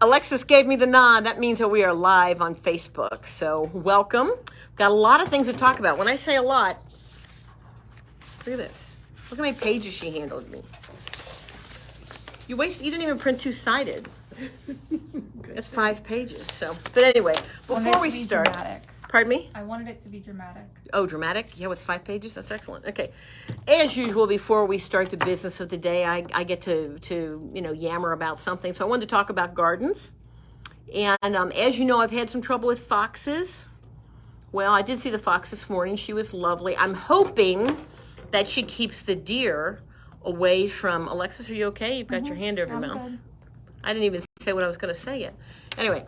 Alexis gave me the nod. That means that we are live on Facebook. So welcome. Got a lot of things to talk about. When I say a lot, look at this. Look how many pages she handled me. You didn't even print two-sided. That's 5 pages. So, but anyway, before we start, dramatic. Pardon me? I wanted it to be dramatic. Oh, dramatic? Yeah, with 5 pages? That's excellent. Okay. As usual, before we start the business of the day, I get to yammer about something. So I wanted to talk about gardens. And as you know, I've had some trouble with foxes. Well, I did see the fox this morning. She was lovely. I'm hoping that she keeps the deer away from... Alexis, are you okay? You've got your hand over your mouth. Good. I didn't even say what I was going to say yet. Anyway,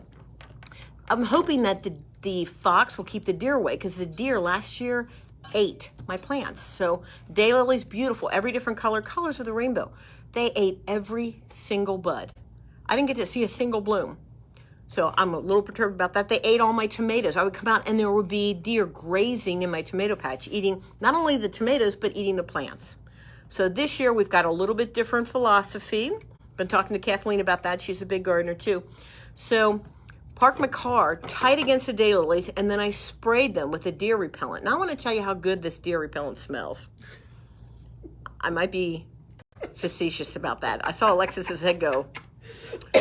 I'm hoping that the fox will keep the deer away, because the deer last year ate my plants. So daylilies, beautiful, every different colors of the rainbow. They ate every single bud. I didn't get to see a single bloom. So I'm a little perturbed about that. They ate all my tomatoes. I would come out and there would be deer grazing in my tomato patch, eating not only the tomatoes, but eating the plants. So this year we've got a little bit different philosophy. Been talking to Kathleen about that. She's a big gardener too. So parked my car tight against the daylilies, and then I sprayed them with a deer repellent. Now I want to tell you how good this deer repellent smells. I might be facetious about that. I saw Alexis's head go.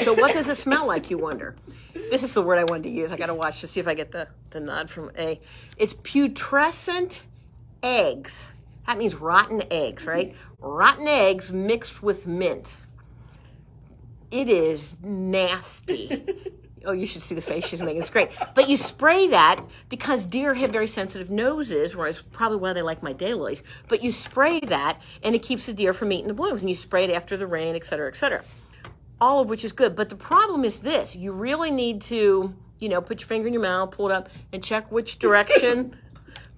So what does it smell like, you wonder? This is the word I wanted to use. I got to watch to see if I get the nod from A. It's putrescent eggs. That means rotten eggs, right? Rotten eggs mixed with mint. It is nasty. Oh, you should see the face she's making. It's great. But you spray that because deer have very sensitive noses, whereas probably why they like my daylilies. But you spray that, and it keeps the deer from eating the blooms. And you spray it after the rain, et cetera, et cetera. All of which is good. But the problem is this. You really need to, put your finger in your mouth, pull it up, and check which direction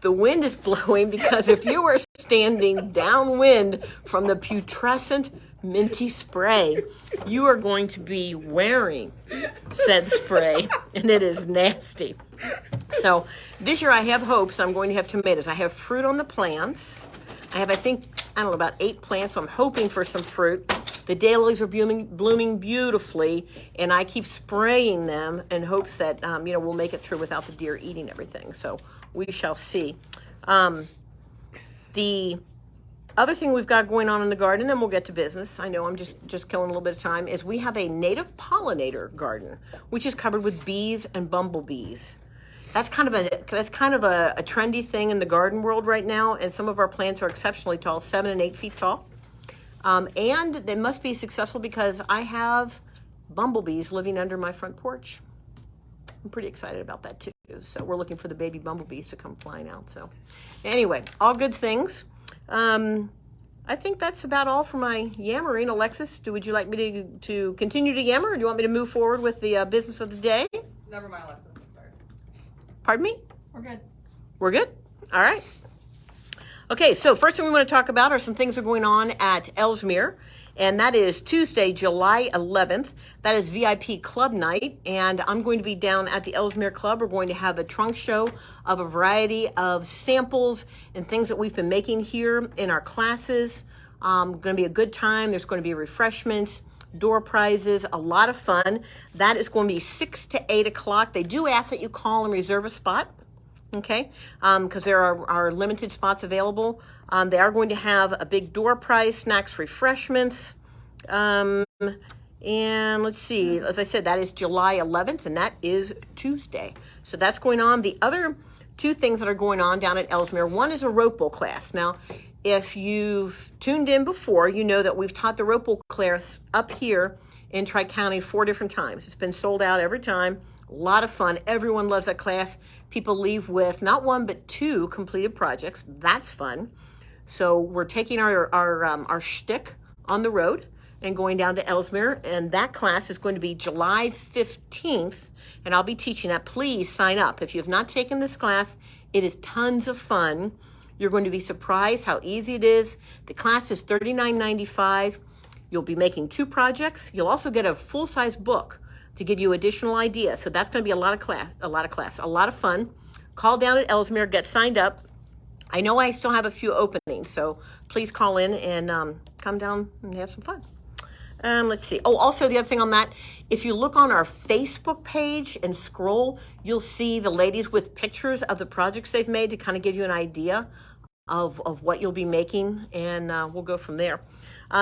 the wind is blowing. Because if you were standing downwind from the putrescent minty spray, you are going to be wearing said spray, and it is nasty. So this year I have hopes. I'm going to have tomatoes. I have fruit on the plants. I have, about 8 plants, so I'm hoping for some fruit. The daylilies are blooming beautifully, and I keep spraying them in hopes that we'll make it through without the deer eating everything. So we shall see. The other thing we've got going on in the garden, and then we'll get to business. I know I'm just killing a little bit of time. Is we have a native pollinator garden, which is covered with bees and bumblebees. That's kind of a trendy thing in the garden world right now, and some of our plants are exceptionally tall, 7 and 8 feet tall. And they must be successful because I have bumblebees living under my front porch. I'm pretty excited about that too. So we're looking for the baby bumblebees to come flying out. So anyway, all good things. I think that's about all for my yammering. Alexis, would you like me to continue to yammer, or do you want me to move forward with the business of the day? Never mind, Alexis. Sorry. Pardon me? We're good. We're good? All right. Okay, so first thing we want to talk about are some things that are going on at Elsmere, and that is Tuesday, July 11th. That is VIP Club Night, and I'm going to be down at the Elsmere Club. We're going to have a trunk show of a variety of samples and things that we've been making here in our classes. Going to be a good time. There's going to be refreshments, door prizes, a lot of fun. That is going to be 6 to 8 o'clock. They do ask that you call and reserve a spot. Okay, because there are limited spots available. They are going to have a big door prize, snacks, refreshments. And let's see, as I said, that is July 11th, and that is Tuesday. So that's going on. The other 2 things that are going on down at Elsmere, one is a rope bowl class. Now, if you've tuned in before, you know that we've taught the rope bowl class up here in Tri-County 4 different times. It's been sold out every time. A lot of fun. Everyone loves that class. People leave with not 1 but 2 completed projects. That's fun. So we're taking our shtick on the road and going down to Elsmere, and that class is going to be July 15th, and I'll be teaching that. Please sign up. If you have not taken this class, it is tons of fun. You're going to be surprised how easy it is. The class is $39.95. You'll be making 2 projects. You'll also get a full-size book to give you additional ideas. So that's going to be a lot of fun. Call down at Elsmere, get signed up. I know I still have a few openings, so please call in and come down and have some fun. Let's see. Oh, also the other thing on that, if you look on our Facebook page and scroll, you'll see the ladies with pictures of the projects they've made to kind of give you an idea of what you'll be making, and we'll go from there.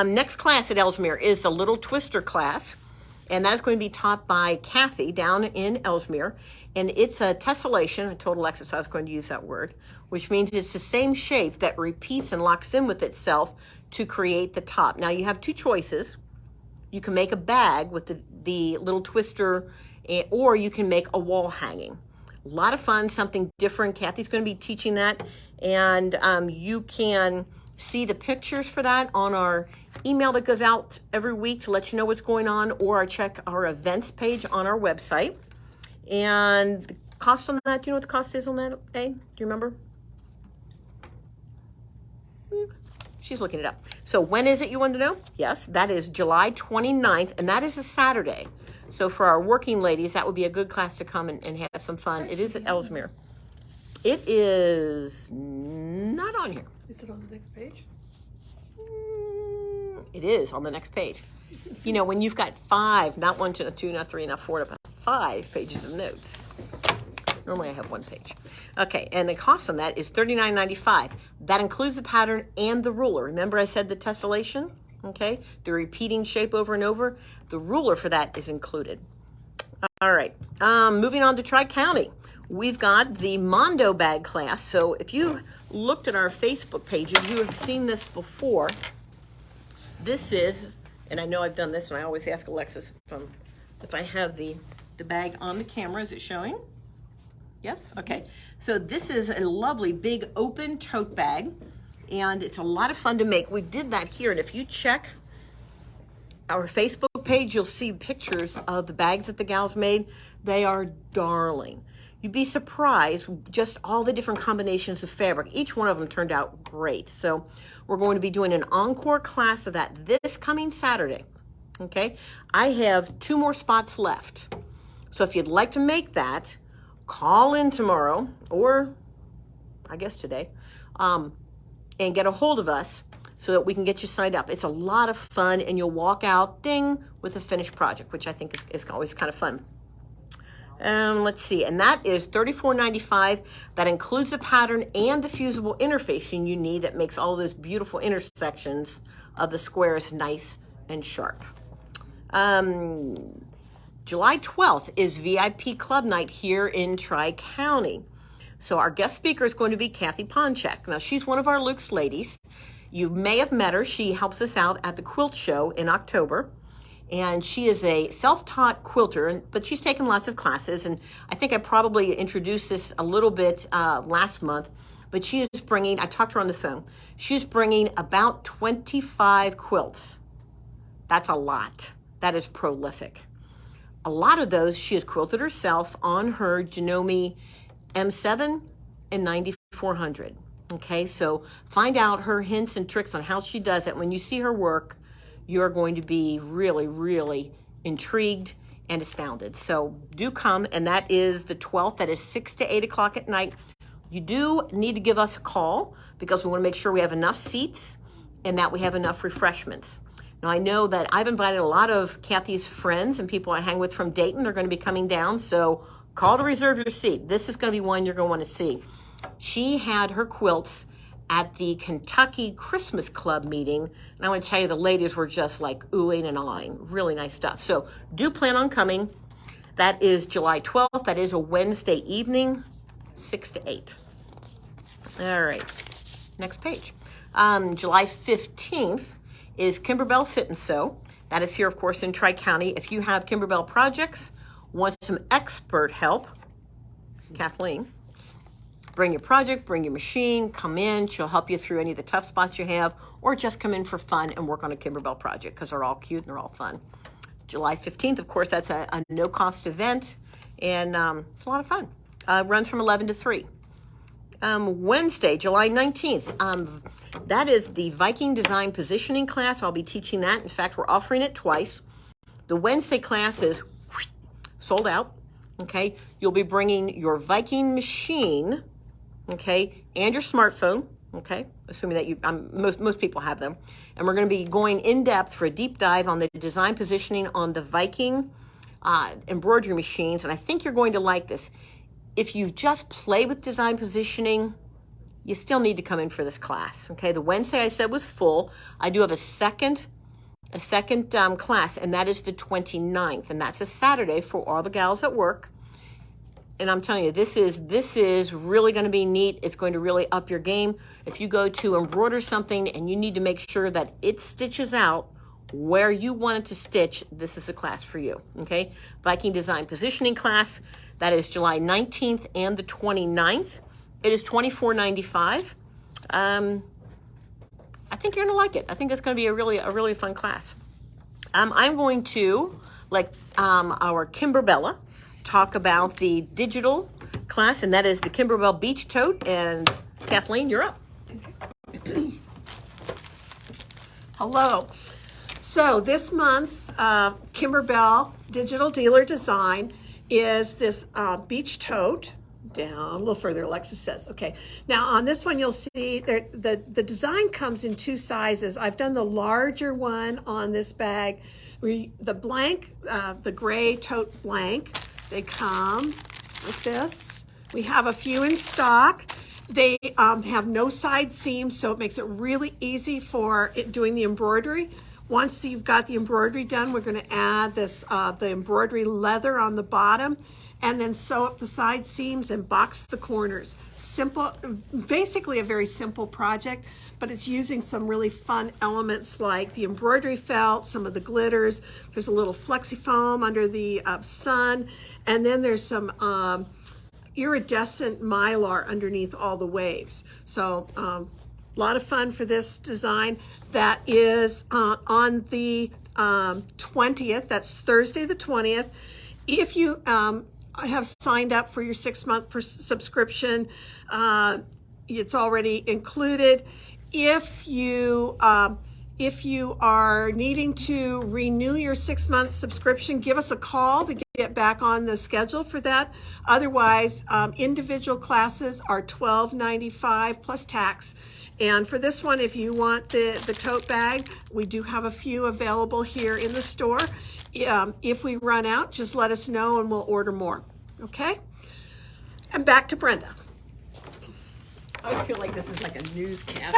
Next class at Elsmere is the Little Twister class, and that is going to be taught by Kathy down in Elsmere, and it's a tessellation. I told Alexis I was going to use that word, which means it's the same shape that repeats and locks in with itself to create the top. Now you have two choices. You can make a bag with the little twister, or you can make a wall hanging. A lot of fun, something different. Kathy's going to be teaching that, and you can see the pictures for that on our email that goes out every week to let you know what's going on, or check our events page on our website. And the cost on that, do you know what the cost is on that, A? Do you remember? She's looking it up. So when is it you want to know? Yes, that is July 29th, and that is a Saturday. So for our working ladies, that would be a good class to come and have some fun. It is at Elsmere. It is not on here. Is it on the next page? It is on the next page. You know, when you've got 5, not 1, 2, not 3, not 4, but 5 pages of notes. Normally I have 1 page. Okay, and the cost on that is $39.95. That includes the pattern and the ruler. Remember I said the tessellation? Okay, the repeating shape over and over. The ruler for that is included. All right, moving on to Tri-County. We've got the Mondo bag class. So if you looked at our Facebook pages, you have seen this before. This is, and I know I've done this, and I always ask Alexis if I have the bag on the camera. Is it showing? Yes? Okay. So this is a lovely big open tote bag, and it's a lot of fun to make. We did that here, and if you check our Facebook page, you'll see pictures of the bags that the gals made. They are darling. You'd be surprised just all the different combinations of fabric. Each one of them turned out great. So we're going to be doing an encore class of that this coming Saturday. Okay, I have 2 more spots left. So if you'd like to make that, call in tomorrow, or I guess today, and get a hold of us so that we can get you signed up. It's a lot of fun, and you'll walk out, ding, with a finished project, which I think is always kind of fun. Let's see, and that is $34.95. That includes the pattern and the fusible interfacing you need that makes all those beautiful intersections of the squares nice and sharp. July 12th is VIP Club Night here in Tri-County. So our guest speaker is going to be Kathy Ponchak. Now, she's one of our Luke's ladies. You may have met her. She helps us out at the quilt show in October. And she is a self-taught quilter, but she's taken lots of classes. And I think I probably introduced this a little bit last month, but she is bringing, I talked to her on the phone, she's bringing about 25 quilts. That's a lot. That is prolific. A lot of those she has quilted herself on her Janome M7 and 9400. Okay, so find out her hints and tricks on how she does it. When you see her work, you're going to be really, really intrigued and astounded. So do come, and that is the 12th. That is 6 to 8 o'clock at night. You do need to give us a call because we want to make sure we have enough seats and that we have enough refreshments. Now, I know that I've invited a lot of Kathy's friends and people I hang with from Dayton. They're going to be coming down, so call to reserve your seat. This is going to be one you're going to want to see. She had her quilts at the Kentucky Christmas Club meeting, and I want to tell you, the ladies were just like oohing and ahhing. Really nice stuff. So do plan on coming. That is July 12th. That is a Wednesday evening, 6 to 8. All right, next page. July 15th is Kimberbell Sit and Sew. That is here, of course, in Tri-County. If you have Kimberbell projects, want some expert help, Kathleen, bring your project, bring your machine, come in. She'll help you through any of the tough spots you have, or just come in for fun and work on a Kimberbell project because they're all cute and they're all fun. July 15th, of course, that's a no-cost event, and it's a lot of fun. Runs from 11 to 3. Wednesday, July 19th, that is the Viking Design Positioning class. I'll be teaching that. In fact, we're offering it twice. The Wednesday class is sold out, okay? You'll be bringing your Viking machine, okay, and your smartphone, okay? Assuming that most people have them. And we're going to be going in depth for a deep dive on the design positioning on the Viking embroidery machines, and I think you're going to like this. If you just play with design positioning, you still need to come in for this class, okay? The Wednesday I said was full. I do have a second class, and that is the 29th, and that's a Saturday for all the gals at work. And I'm telling you, this is really going to be neat. It's going to really up your game. If you go to embroider something and you need to make sure that it stitches out where you want it to stitch, this is a class for you, okay? Viking Design Positioning class, that is July 19th and the 29th. It is $24.95. I think you're gonna like it. I think it's gonna be a really fun class. I'm going to let our Kimberbella talk about the digital class, and that is the Kimberbell Beach Tote. And Kathleen, you're up. Hello. So this month's Kimberbell Digital Dealer Design is this beach tote. Down a little further, Alexis says. Okay, now on this one you'll see the design comes in two sizes. I've done the larger one on this bag. The blank, the gray tote blank, they come like this. We have a few in stock. They have no side seams, so it makes it really easy for doing the embroidery. Once you've got the embroidery done, we're going to add this the embroidery leather on the bottom, and then sew up the side seams and box the corners. Simple, basically a very simple project, but it's using some really fun elements like the embroidery felt, some of the glitters. There's a little flexi foam under the sun, and then there's some iridescent mylar underneath all the waves. So a lot of fun for this design. That is on the 20th. That's Thursday the 20th. If you have signed up for your 6-month subscription, it's already included. If you are needing to renew your 6-month subscription, give us a call to get back on the schedule for that. Otherwise, individual classes are $12.95 plus tax. And for this one, if you want the tote bag, we do have a few available here in the store. If we run out, just let us know and we'll order more. Okay? And back to Brenda. I always feel like this is like a newscast.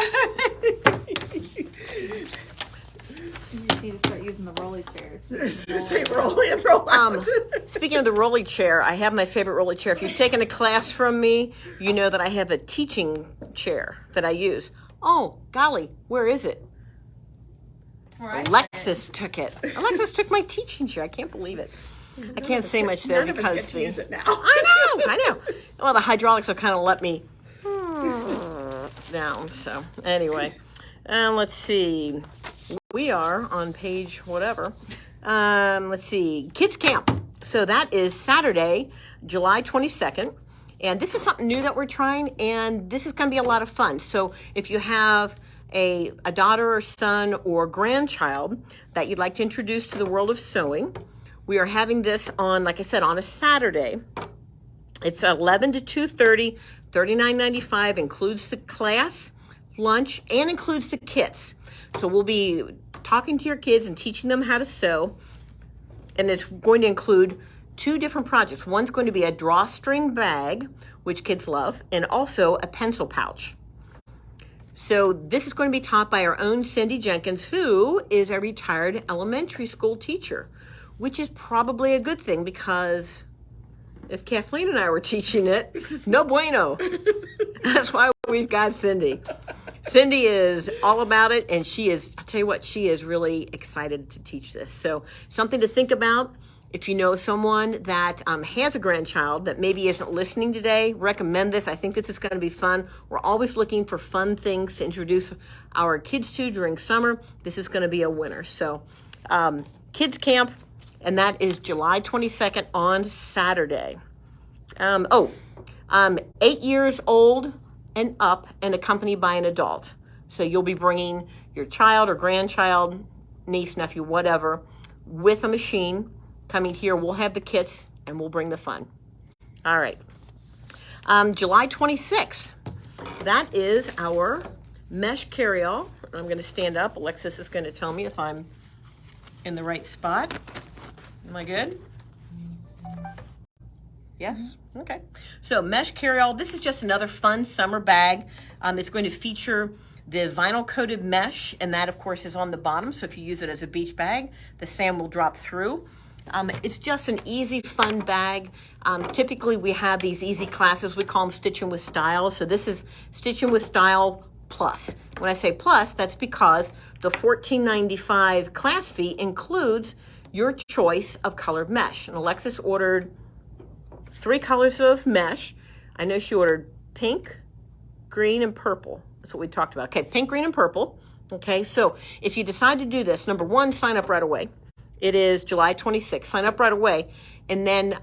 You just need to start using the rolly chairs. Say roll in, roll out. Speaking of the rolly chair, I have my favorite rolly chair. If you've taken a class from me, you know that I have a teaching chair that I use. Oh, golly, where is it? Right. Alexis took it. Alexis took my teaching chair. I can't believe it. I can't say much there None of us because get to use it now. I know. Well, the hydraulics have kind of let me down. So anyway, let's see. We are on page whatever. Let's see. Kids Camp. So that is Saturday, July 22nd. And this is something new that we're trying, and this is going to be a lot of fun. So if you have a daughter or son or grandchild that you'd like to introduce to the world of sewing, we are having this on, like I said, on a Saturday. It's 11 to 2:30, $39.95, includes the class, lunch, and includes the kits. So we'll be talking to your kids and teaching them how to sew. And it's going to include 2 different projects. One's going to be a drawstring bag, which kids love, and also a pencil pouch. So this is going to be taught by our own Cindy Jenkins, who is a retired elementary school teacher, which is probably a good thing because if Kathleen and I were teaching it, no bueno. That's why we've got Cindy. Cindy is all about it, and I'll tell you what, she is really excited to teach this. So something to think about. If you know someone that has a grandchild that maybe isn't listening today, recommend this. I think this is going to be fun. We're always looking for fun things to introduce our kids to during summer. This is going to be a winner. So Kids Camp, and that is July 22nd on Saturday. 8 years old and up and accompanied by an adult. So you'll be bringing your child or grandchild, niece, nephew, whatever, with a machine. Coming here, we'll have the kits and we'll bring the fun. All right. July 26th that is our mesh carryall. I'm going to stand up. Alexis is going to tell me if I'm in the right spot. Am I good? Yes? Okay. So mesh carryall, this is just another fun summer bag. It's going to feature the vinyl coated mesh, and that of course is on the bottom. So if you use it as a beach bag, the sand will drop through. It's just an easy, fun bag. Typically we have these easy classes, we call them Stitching with Style. So this is Stitching with Style Plus. When I say plus, that's because the $14.95 class fee includes your choice of colored mesh. And Alexis ordered 3 colors of mesh. I know she ordered pink, green, and purple. That's what we talked about. Okay, pink, green, and purple. Okay, so if you decide to do this, number one, sign up right away. It is July 26th. Sign up right away. And then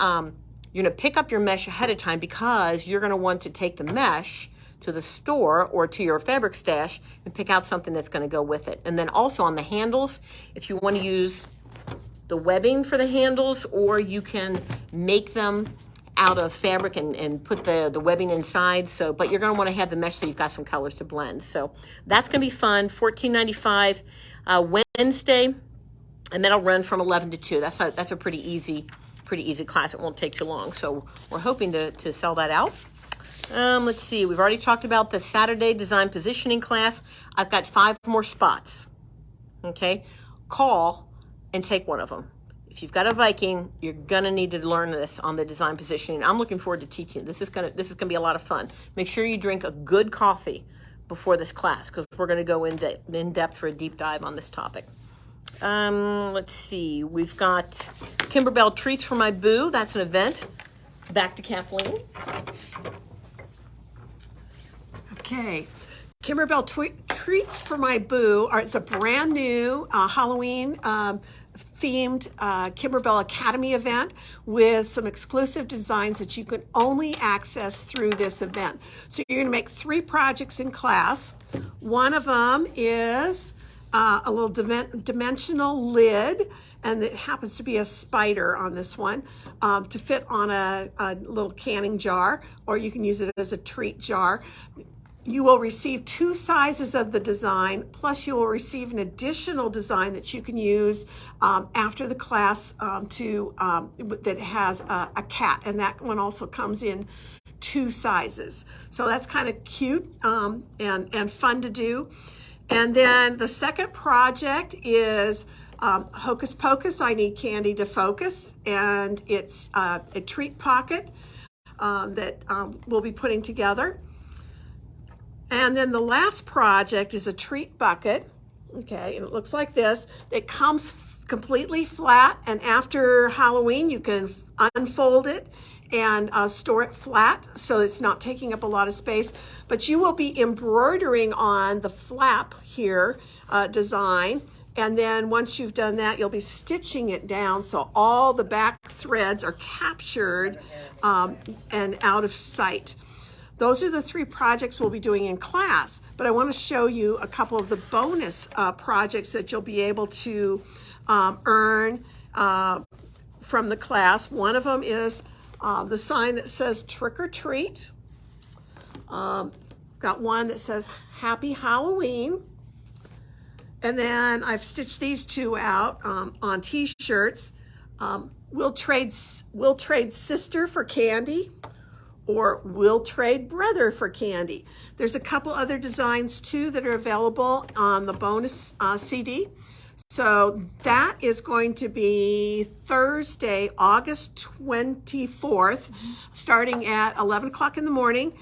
you're going to pick up your mesh ahead of time because you're going to want to take the mesh to the store or to your fabric stash and pick out something that's going to go with it. And then also on the handles, if you want to use the webbing for the handles, or you can make them out of fabric and put the webbing inside. So, but you're going to want to have the mesh so you've got some colors to blend. So that's going to be fun. $14.95 Wednesday, and that'll run from 11 to 2. That's a pretty easy class. It won't take too long. So we're hoping to sell that out. Let's see. We've already talked about the Saturday design positioning class. I've got 5 more spots. Okay, call and take one of them. If you've got a Viking, you're gonna need to learn this on the design positioning. I'm looking forward to teaching. This is gonna be a lot of fun. Make sure you drink a good coffee before this class because we're gonna go in depth for a deep dive on this topic. Let's see. We've got Kimberbell Treats for My Boo. That's an event. Back to Kathleen. Okay. Kimberbell Treats for My Boo. It's a brand new Halloween themed Kimberbell Academy event with some exclusive designs that you can only access through this event. So you're going to make 3 projects in class. One of them is a little dimensional lid, and it happens to be a spider on this one to fit on a little canning jar, or you can use it as a treat jar. You will receive 2 sizes of the design, plus you will receive an additional design that you can use after the class that has a cat, and that one also comes in 2 sizes. So that's kind of cute and fun to do. And then the second project is Hocus Pocus, I Need Candy to Focus, and it's a treat pocket that we'll be putting together. And then the last project is a treat bucket, okay, and it looks like this. It comes completely flat, and after Halloween, you can unfold it and store it flat so it's not taking up a lot of space. But you will be embroidering on the flap here design, and then once you've done that, you'll be stitching it down so all the back threads are captured and out of sight. Those are the 3 projects we'll be doing in class, but I want to show you a couple of the bonus projects that you'll be able to earn from the class. One of them is the sign that says Trick or Treat. Got one that says Happy Halloween. And then I've stitched these 2 out on t-shirts. We'll trade sister for candy, or we'll trade brother for candy. There's a couple other designs too that are available on the bonus CD. So that is going to be Thursday, August 24th, starting at 11 o'clock in the morning.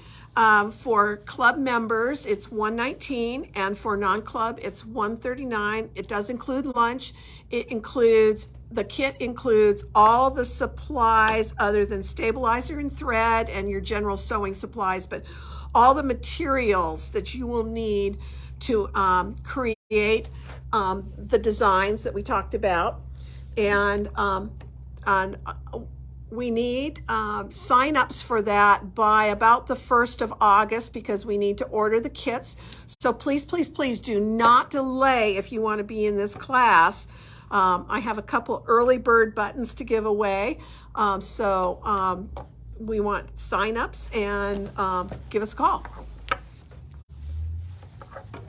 For club members, it's $119, and for non-club, it's $139. It does include lunch. The kit includes all the supplies other than stabilizer and thread and your general sewing supplies, but all the materials that you will need to create the designs that we talked about. And we need sign-ups for that by about the 1st of August because we need to order the kits. So please, please, please do not delay if you want to be in this class. I have a couple early bird buttons to give away. So we want sign-ups, and give us a call.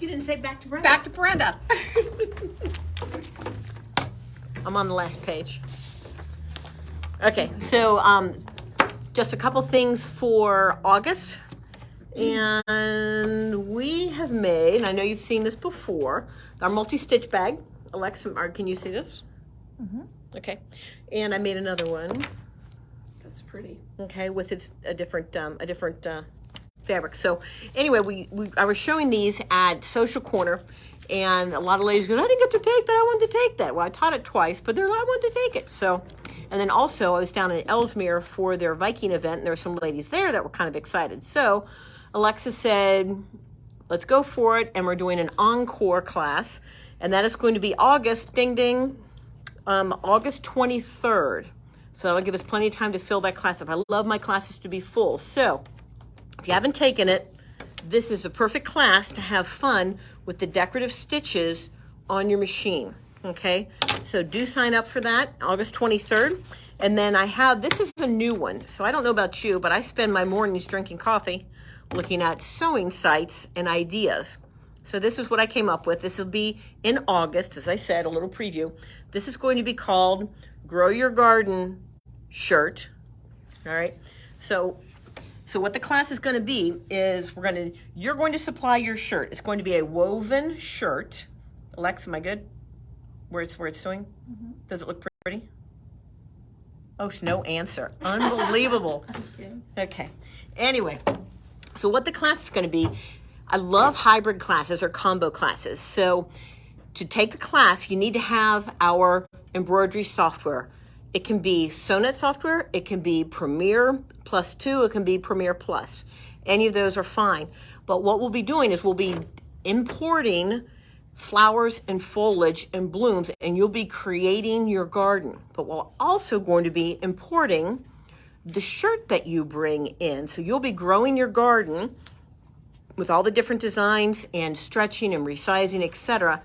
You didn't say back to Brenda. Back to Brenda. I'm on the last page. Okay, so just a couple things for August. And we have made, and I know you've seen this before, our multi-stitch bag. Alexa, can you see this? Mm-hmm. Okay. And I made another one. That's pretty. Okay, with a different fabric. So anyway, I was showing these at Social Corner, and a lot of ladies go, I didn't get to take that. I wanted to take that. Well, I taught it twice, but I wanted to take it. So, and then also I was down in Elsmere for their Viking event, and there were some ladies there that were kind of excited. So Alexa said, let's go for it, and we're doing an encore class, and that is going to be August, ding ding, August 23rd. So that'll give us plenty of time to fill that class up. I love my classes to be full. So if you haven't taken it, this is a perfect class to have fun with the decorative stitches on your machine, okay? So do sign up for that, August 23rd. And then this is a new one. So I don't know about you, but I spend my mornings drinking coffee, looking at sewing sites and ideas. So this is what I came up with. This will be in August, as I said, a little preview. This is going to be called Grow Your Garden Shirt, all right? So what the class is going to be is you're going to supply your shirt. It's going to be a woven shirt. Alexa, am I good? Where it's sewing? Mm-hmm. Does it look pretty? Oh, no answer. Unbelievable. Okay. Anyway, so what the class is going to be, I love hybrid classes or combo classes. So to take the class, you need to have our embroidery software. It can be Sonnet software, it can be Premiere Plus 2, it can be Premiere Plus. Any of those are fine. But what we'll be doing is we'll be importing flowers and foliage and blooms, and you'll be creating your garden. But we're also going to be importing the shirt that you bring in. So you'll be growing your garden with all the different designs and stretching and resizing, etc.,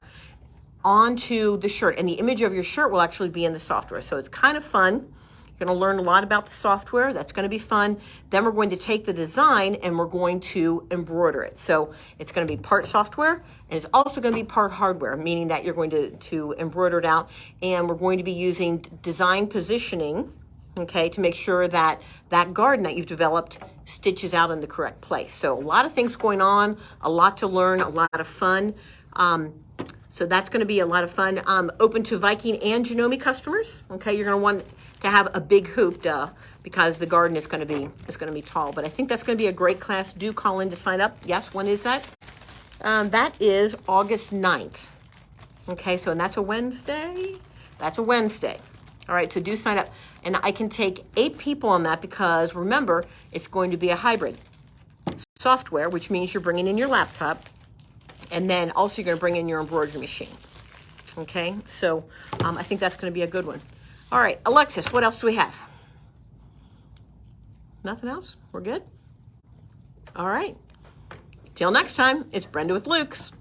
onto the shirt, and the image of your shirt will actually be in the software. So it's kind of fun. You're going to learn a lot about the software. That's going to be fun. Then we're going to take the design and we're going to embroider it. So it's going to be part software, and it's also going to be part hardware, meaning that you're going to embroider it out, and we're going to be using design positioning, okay, to make sure that that garden that you've developed stitches out in the correct place. So a lot of things going on, a lot to learn, a lot of fun. So that's going to be a lot of fun. Open to Viking and Janome customers. Okay, you're going to want to have a big hoop, because the garden is going to be tall. But I think that's going to be a great class. Do call in to sign up. Yes, when is that? That is August 9th. Okay, so and that's a Wednesday. That's a Wednesday. All right, so do sign up, and I can take 8 people on that because remember it's going to be a hybrid software, which means you're bringing in your laptop. And then also you're going to bring in your embroidery machine. Okay, so I think that's going to be a good one. All right, Alexis, what else do we have? Nothing else? We're good? All right. Till next time, it's Brenda with Luke's.